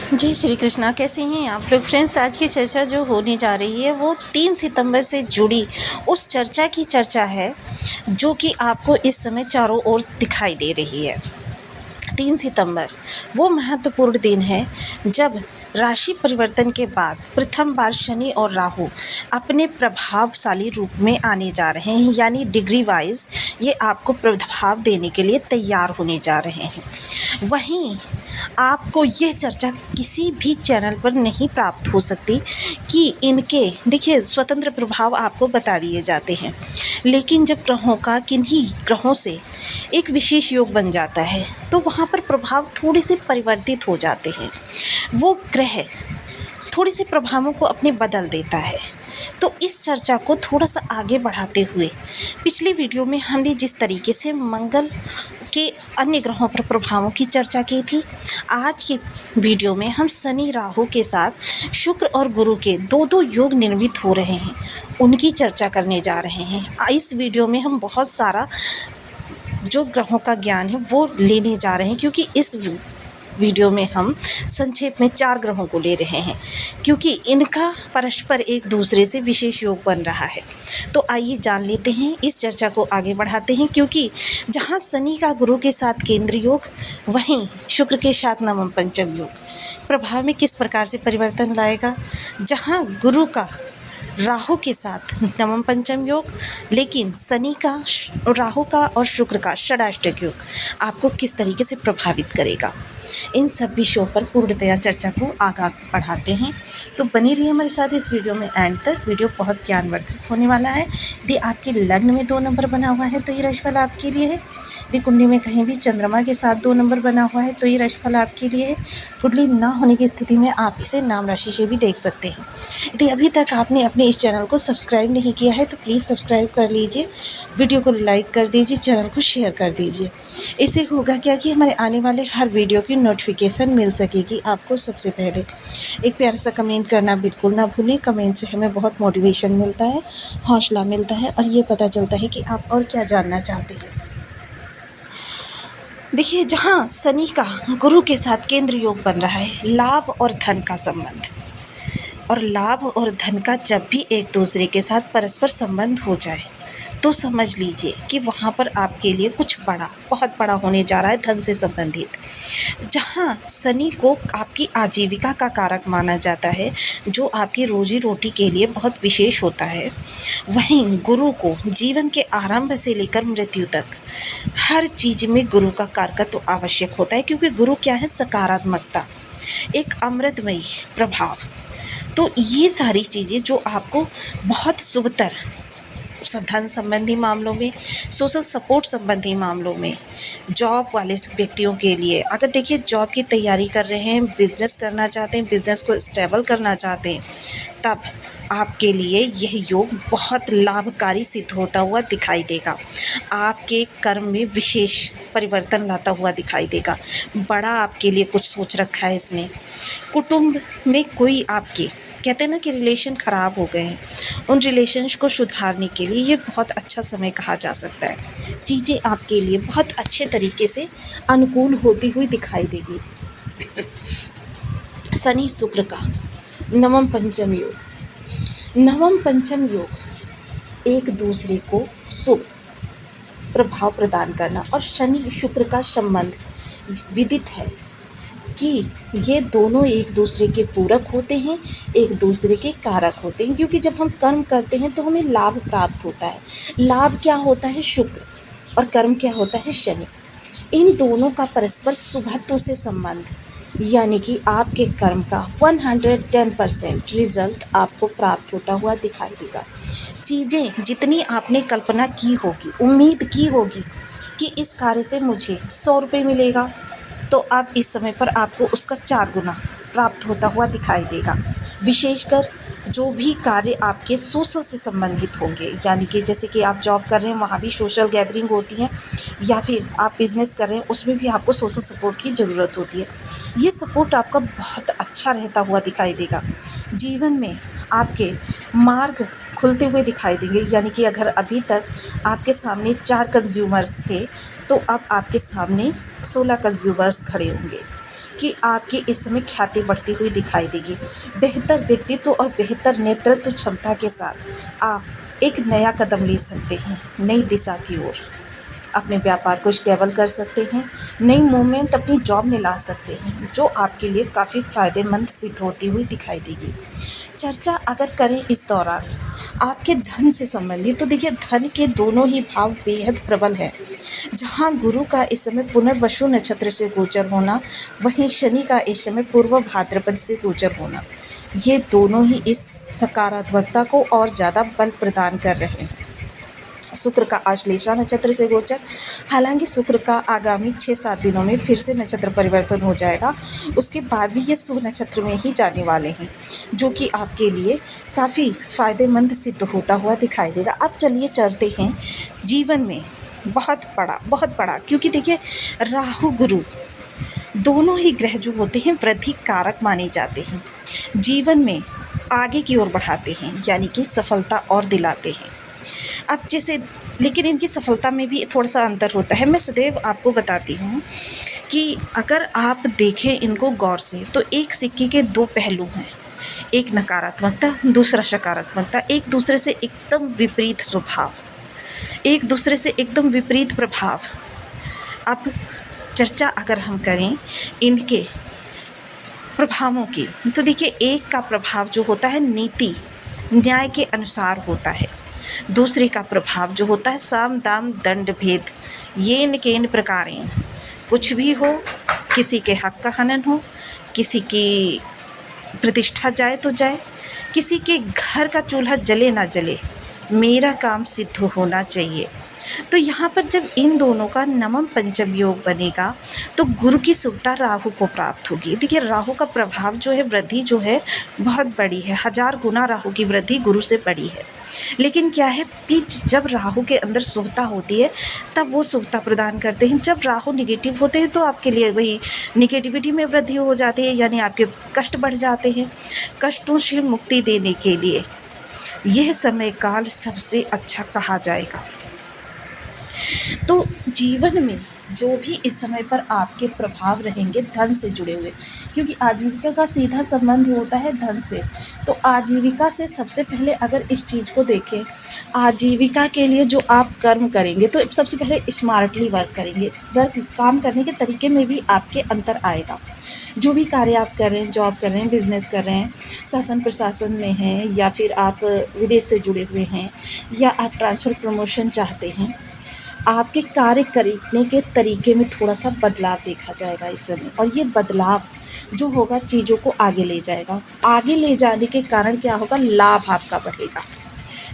जय श्री कृष्णा। कैसे हैं आप लोग फ्रेंड्स? आज की चर्चा जो होने जा रही है वो 3 सितंबर से जुड़ी उस चर्चा की चर्चा है जो कि आपको इस समय चारों ओर दिखाई दे रही है। 3 सितंबर वो महत्वपूर्ण दिन है जब राशि परिवर्तन के बाद प्रथम बार शनि और राहु अपने प्रभावशाली रूप में आने जा रहे हैं, यानी डिग्री वाइज ये आपको प्रभाव देने के लिए तैयार होने जा रहे हैं। वहीं आपको यह चर्चा किसी भी चैनल पर नहीं प्राप्त हो सकती कि इनके देखिए स्वतंत्र प्रभाव आपको बता दिए जाते हैं, लेकिन जब ग्रहों का किन्हीं ग्रहों से एक विशेष योग बन जाता है तो वहाँ पर प्रभाव थोड़े से परिवर्तित हो जाते हैं। वो ग्रह थोड़े से प्रभावों को अपने बदल देता है। तो इस चर्चा को थोड़ा सा आगे बढ़ाते हुए पिछली वीडियो में हमने जिस तरीके से मंगल के अन्य ग्रहों पर प्रभावों की चर्चा की थी, आज की वीडियो में हम शनि राहु के साथ शुक्र और गुरु के दो योग निर्मित हो रहे हैं, उनकी चर्चा करने जा रहे हैं। इस वीडियो में हम बहुत सारा जो ग्रहों का ज्ञान है वो लेने जा रहे हैं, क्योंकि इस वीडियो में हम संक्षेप में 4 ग्रहों को ले रहे हैं, क्योंकि इनका परस्पर एक दूसरे से विशेष योग बन रहा है। तो आइए जान लेते हैं, इस चर्चा को आगे बढ़ाते हैं, क्योंकि जहां शनि का गुरु के साथ केंद्र योग, वहीं शुक्र के साथ नवम पंचम योग प्रभाव में किस प्रकार से परिवर्तन लाएगा। जहां गुरु का राहु के साथ नवम पंचम योग, लेकिन शनि का, राहु का और शुक्र का षडाष्टक योग आपको किस तरीके से प्रभावित करेगा, इन सब विषयों पर पूर्णतया चर्चा को आगे बढ़ाते हैं। तो बने रहिए हमारे साथ इस वीडियो में एंड तक। वीडियो बहुत ज्ञानवर्धक होने वाला है। यदि आपके लग्न में 2 नंबर बना हुआ है तो ये राशिफल आपके लिए है। यदि कुंडली में कहीं भी चंद्रमा के साथ 2 नंबर बना हुआ है तो ये राशिफल आपके लिए है। कुंडली ना होने की स्थिति में आप इसे नाम राशि से भी देख सकते हैं। यदि अभी तक आपने अपने इस चैनल को सब्सक्राइब नहीं किया है तो प्लीज़ सब्सक्राइब कर लीजिए, वीडियो को लाइक कर दीजिए, चैनल को शेयर कर दीजिए। इससे होगा क्या कि हमारे आने वाले हर वीडियो की नोटिफिकेशन मिल सकेगी आपको सबसे पहले। एक प्यारा सा कमेंट करना बिल्कुल ना भूलें। कमेंट से हमें बहुत मोटिवेशन मिलता है, हौसला मिलता है और ये पता चलता है कि आप और क्या जानना चाहते हैं। देखिए, जहाँ शनि का गुरु के साथ केंद्र योग बन रहा है, लाभ और धन का संबंध, और लाभ और धन का जब भी एक दूसरे के साथ परस्पर संबंध हो जाए तो समझ लीजिए कि वहाँ पर आपके लिए कुछ बड़ा, बहुत बड़ा होने जा रहा है धन से संबंधित। जहाँ शनि को आपकी आजीविका का कारक माना जाता है, जो आपकी रोजी रोटी के लिए बहुत विशेष होता है, वहीं गुरु को जीवन के आरंभ से लेकर मृत्यु तक हर चीज़ में गुरु का कारकत्व आवश्यक होता है, क्योंकि गुरु क्या है? सकारात्मकता, एक अमृतमयी प्रभाव। तो ये सारी चीज़ें जो आपको बहुत शुभतर धन संबंधी मामलों में, सोशल सपोर्ट संबंधी मामलों में, जॉब वाले व्यक्तियों के लिए, अगर देखिए जॉब की तैयारी कर रहे हैं, बिज़नेस करना चाहते हैं, बिज़नेस को स्टेबल करना चाहते हैं, तब आपके लिए यह योग बहुत लाभकारी सिद्ध होता हुआ दिखाई देगा। आपके कर्म में विशेष परिवर्तन लाता हुआ दिखाई देगा। बड़ा आपके लिए कुछ सोच रखा है इसने। कुटुंब में कोई आपके, कहते हैं ना कि रिलेशन ख़राब हो गए हैं, उन रिलेशंस को सुधारने के लिए ये बहुत अच्छा समय कहा जा सकता है। चीज़ें आपके लिए बहुत अच्छे तरीके से अनुकूल होती हुई दिखाई देगी। शनि शुक्र का नवम पंचम योग, नवम पंचम योग एक दूसरे को शुभ प्रभाव प्रदान करना, और शनि शुक्र का संबंध विदित है कि ये दोनों एक दूसरे के पूरक होते हैं, एक दूसरे के कारक होते हैं, क्योंकि जब हम कर्म करते हैं तो हमें लाभ प्राप्त होता है। लाभ क्या होता है? शुक्र, और कर्म क्या होता है? शनि। इन दोनों का परस्पर शुभत्व से संबंध, यानी कि आपके कर्म का 110% रिजल्ट आपको प्राप्त होता हुआ दिखाई देगा। चीज़ें जितनी आपने कल्पना की होगी, उम्मीद की होगी कि इस कार्य से मुझे 100 रुपये मिलेगा, तो अब इस समय पर आपको उसका 4 गुना प्राप्त होता हुआ दिखाई देगा। विशेषकर जो भी कार्य आपके सोशल से संबंधित होंगे, यानी कि जैसे कि आप जॉब कर रहे हैं, वहाँ भी सोशल गैदरिंग होती है, या फिर आप बिज़नेस कर रहे हैं, उसमें भी आपको सोशल सपोर्ट की ज़रूरत होती है। ये सपोर्ट आपका बहुत अच्छा रहता हुआ दिखाई देगा। जीवन में आपके मार्ग खुलते हुए दिखाई देंगे, यानी कि अगर अभी तक आपके सामने 4 कंज्यूमर्स थे तो अब आपके सामने 16 कंज्यूमर्स खड़े होंगे। कि आपकी इस समय ख्याति बढ़ती हुई दिखाई देगी। बेहतर व्यक्तित्व और बेहतर नेतृत्व क्षमता के साथ आप एक नया कदम ले सकते हैं नई दिशा की ओर। अपने व्यापार को स्टेबल कर सकते हैं, नई मूवमेंट अपनी जॉब में ला सकते हैं, जो आपके लिए काफ़ी फ़ायदेमंद सिद्ध होती हुई दिखाई देगी। चर्चा अगर करें इस दौरान आपके धन से संबंधित, तो देखिए धन के दोनों ही भाव बेहद प्रबल है। जहाँ गुरु का इस समय पुनर्वसु नक्षत्र से गोचर होना, वहीं शनि का इस समय पूर्व भाद्रपद से गोचर होना, ये दोनों ही इस सकारात्मकता को और ज़्यादा बल प्रदान कर रहे हैं। शुक्र का आश्लेषा नक्षत्र से गोचर, हालांकि शुक्र का आगामी 6-7 दिनों में फिर से नक्षत्र परिवर्तन हो जाएगा। उसके बाद भी ये शुभ नक्षत्र में ही जाने वाले हैं, जो कि आपके लिए काफ़ी फ़ायदेमंद सिद्ध होता हुआ दिखाई देगा। अब चलिए चलते हैं जीवन में बहुत बड़ा, क्योंकि देखिए राहु गुरु दोनों ही ग्रह जो होते हैं वृद्धि कारक माने जाते हैं, जीवन में आगे की ओर बढ़ाते हैं, यानी कि सफलता और दिलाते हैं। अब जैसे लेकिन इनकी सफलता में भी थोड़ा सा अंतर होता है। मैं सदैव आपको बताती हूँ कि अगर आप देखें इनको गौर से, तो एक सिक्के के दो पहलू हैं, एक नकारात्मकता, दूसरा सकारात्मकता, एक दूसरे से एकदम विपरीत स्वभाव, एक दूसरे से एकदम विपरीत प्रभाव। अब चर्चा अगर हम करें इनके प्रभावों की, तो देखिए एक का प्रभाव जो होता है नीति न्याय के अनुसार होता है, दूसरे का प्रभाव जो होता है साम दाम दंड भेद, येन केन प्रकारेण, कुछ भी हो, किसी के हक का हनन हो, किसी की प्रतिष्ठा जाए तो जाए, किसी के घर का चूल्हा जले ना जले, मेरा काम सिद्ध होना चाहिए। तो यहाँ पर जब इन दोनों का नवम पंचम योग बनेगा, तो गुरु की सुविधा राहु को प्राप्त होगी। देखिए राहु का प्रभाव जो है, वृद्धि जो है बहुत बड़ी है, 1000 गुना राहु की वृद्धि गुरु से बड़ी है। लेकिन क्या है कि जब राहु के अंदर शुभता होती है तब वो शुभता प्रदान करते हैं, जब राहु निगेटिव होते हैं तो आपके लिए वही निगेटिविटी में वृद्धि हो जाती है, यानी आपके कष्ट बढ़ जाते हैं। कष्टों से मुक्ति देने के लिए यह समय काल सबसे अच्छा कहा जाएगा। तो जीवन में जो भी इस समय पर आपके प्रभाव रहेंगे धन से जुड़े हुए, क्योंकि आजीविका का सीधा संबंध होता है धन से, तो आजीविका से सबसे पहले अगर इस चीज़ को देखें, आजीविका के लिए जो आप कर्म करेंगे तो सबसे पहले स्मार्टली वर्क करेंगे। वर्क काम करने के तरीके में भी आपके अंतर आएगा। जो भी कार्य आप कर रहे हैं, जॉब कर रहे हैं, बिजनेस कर रहे हैं, शासन प्रशासन में हैं, या फिर आप विदेश से जुड़े हुए हैं, या आप ट्रांसफ़र प्रमोशन चाहते हैं, आपके कार्य करने के तरीके में थोड़ा सा बदलाव देखा जाएगा इस समय। और ये बदलाव जो होगा चीज़ों को आगे ले जाएगा। आगे ले जाने के कारण क्या होगा, लाभ आपका बढ़ेगा।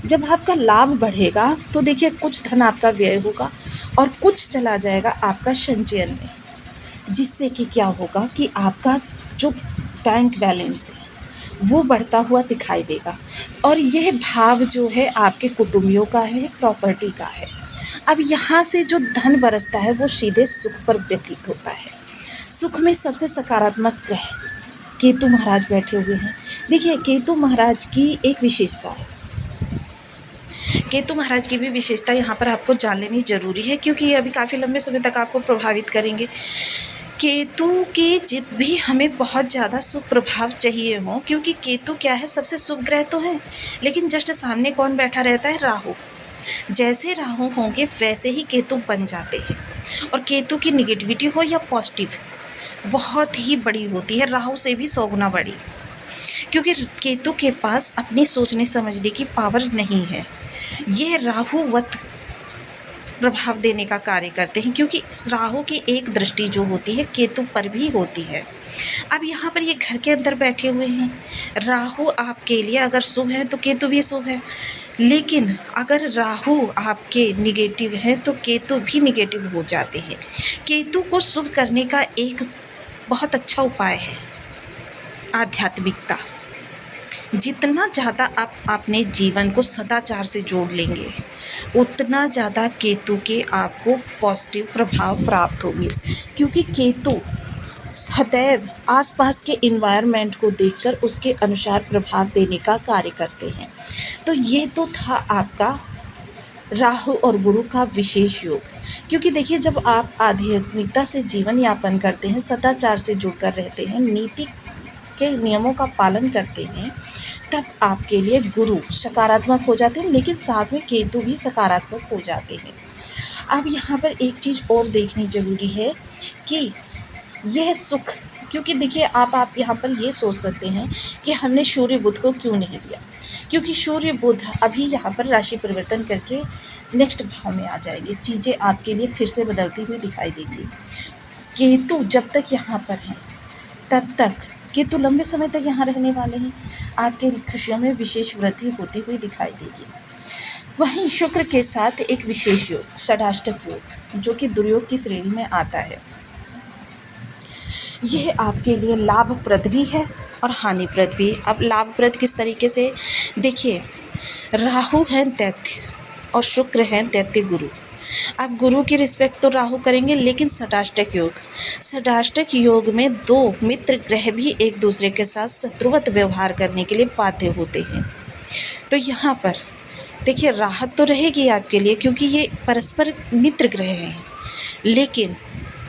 जब आपका लाभ बढ़ेगा तो देखिए कुछ धन आपका व्यय होगा और कुछ चला जाएगा आपका संचयन में, जिससे कि क्या होगा कि आपका जो बैंक बैलेंस है वो बढ़ता हुआ दिखाई देगा। और यह भाव जो है आपके कुटुंबियों का है, प्रॉपर्टी का है। अब यहाँ से जो धन बरसता है वो सीधे सुख पर व्यतीत होता है। सुख में सबसे सकारात्मक ग्रह केतु महाराज बैठे हुए हैं। देखिए केतु महाराज की एक विशेषता है, केतु महाराज की भी विशेषता यहाँ पर आपको जान लेनी ज़रूरी है, क्योंकि ये अभी काफ़ी लंबे समय तक आपको प्रभावित करेंगे। केतु के जब भी हमें बहुत ज़्यादा शुभ प्रभाव चाहिए हो, क्योंकि केतु क्या है, सबसे शुभ ग्रह तो है, लेकिन जस्ट सामने कौन बैठा रहता है, राहु। जैसे राहु होंगे वैसे ही केतु बन जाते हैं। और केतु की निगेटिविटी हो या पॉजिटिव बहुत ही बड़ी होती है, राहु से भी 100 गुना बड़ी, क्योंकि केतु के पास अपनी सोचने समझने की पावर नहीं है। यह राहुवत प्रभाव देने का कार्य करते हैं, क्योंकि इस राहु की एक दृष्टि जो होती है केतु पर भी होती है। अब यहाँ पर ये घर के अंदर बैठे हुए हैं। राहु आपके लिए अगर शुभ है तो केतु भी शुभ है, लेकिन अगर राहु आपके निगेटिव है तो केतु भी निगेटिव हो जाते हैं। केतु को शुभ करने का एक बहुत अच्छा उपाय है आध्यात्मिकता। जितना ज़्यादा आप अपने जीवन को सदाचार से जोड़ लेंगे, उतना ज़्यादा केतु के आपको पॉजिटिव प्रभाव प्राप्त होंगे, क्योंकि केतु सदैव आसपास के इन्वायरमेंट को देखकर उसके अनुसार प्रभाव देने का कार्य करते हैं। तो ये तो था आपका राहु और गुरु का विशेष योग। क्योंकि देखिए, जब आप आध्यात्मिकता से जीवन यापन करते हैं, सदाचार से जुड़कर रहते हैं, नीति के नियमों का पालन करते हैं, तब आपके लिए गुरु सकारात्मक हो जाते हैं, लेकिन साथ में केतु भी सकारात्मक हो जाते हैं। अब यहाँ पर एक चीज़ और देखनी ज़रूरी है कि यह सुख, क्योंकि देखिए आप यहाँ पर ये सोच सकते हैं कि हमने सूर्य बुध को क्यों नहीं लिया, क्योंकि सूर्य बुध अभी यहाँ पर राशि परिवर्तन करके नेक्स्ट भाव में आ जाएंगे, चीज़ें आपके लिए फिर से बदलती हुई दिखाई देंगी। केतु जब तक यहाँ पर हैं तब तक, केतु लंबे समय तक यहाँ रहने वाले हैं, आपके खुशियों में विशेष वृद्धि होती हुई दिखाई देगी। वहीं शुक्र के साथ एक विशेष योग, षडाष्टक योग, जो कि दुर्योग की श्रेणी में आता है, यह आपके लिए लाभप्रद भी है और हानिप्रद भी। अब लाभप्रद किस तरीके से, देखिए, राहु हैं दैत्य और शुक्र हैं दैत्य गुरु। आप गुरु की रिस्पेक्ट तो राहु करेंगे, लेकिन षडाष्टक योग में दो मित्र ग्रह भी एक दूसरे के साथ शत्रुवत व्यवहार करने के लिए बाध्य होते हैं। तो यहाँ पर देखिए, राहत तो रहेगी आपके लिए, क्योंकि ये परस्पर मित्र ग्रह हैं, लेकिन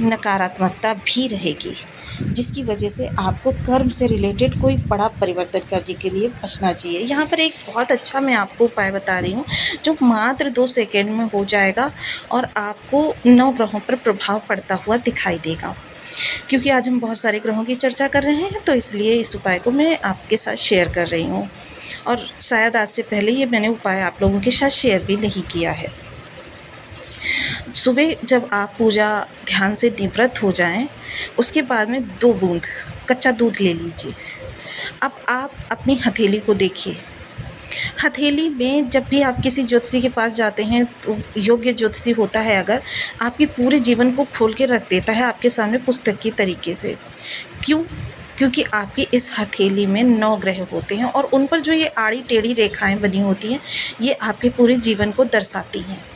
नकारात्मकता भी रहेगी, जिसकी वजह से आपको कर्म से रिलेटेड कोई बड़ा परिवर्तन करने के लिए बचना चाहिए। यहाँ पर एक बहुत अच्छा मैं आपको उपाय बता रही हूँ, जो मात्र 2 सेकेंड में हो जाएगा और आपको 9 ग्रहों पर प्रभाव पड़ता हुआ दिखाई देगा। क्योंकि आज हम बहुत सारे ग्रहों की चर्चा कर रहे हैं, तो इसलिए इस उपाय को मैं आपके साथ शेयर कर रही हूँ, और शायद आज से पहले ये मैंने उपाय आप लोगों के साथ शेयर भी नहीं किया है। सुबह जब आप पूजा ध्यान से निवृत्त हो जाएं, उसके बाद में 2 बूंद कच्चा दूध ले लीजिए। अब आप अपनी हथेली को देखिए। हथेली में जब भी आप किसी ज्योतिषी के पास जाते हैं, तो योग्य ज्योतिषी होता है अगर, आपके पूरे जीवन को खोल के रख देता है आपके सामने पुस्तक की तरीके से। क्यों? क्योंकि आपकी इस हथेली में 9 ग्रह होते हैं, और उन पर जो ये आड़ी टेढ़ी रेखाएं बनी होती हैं, ये आपके पूरे जीवन को दर्शाती हैं।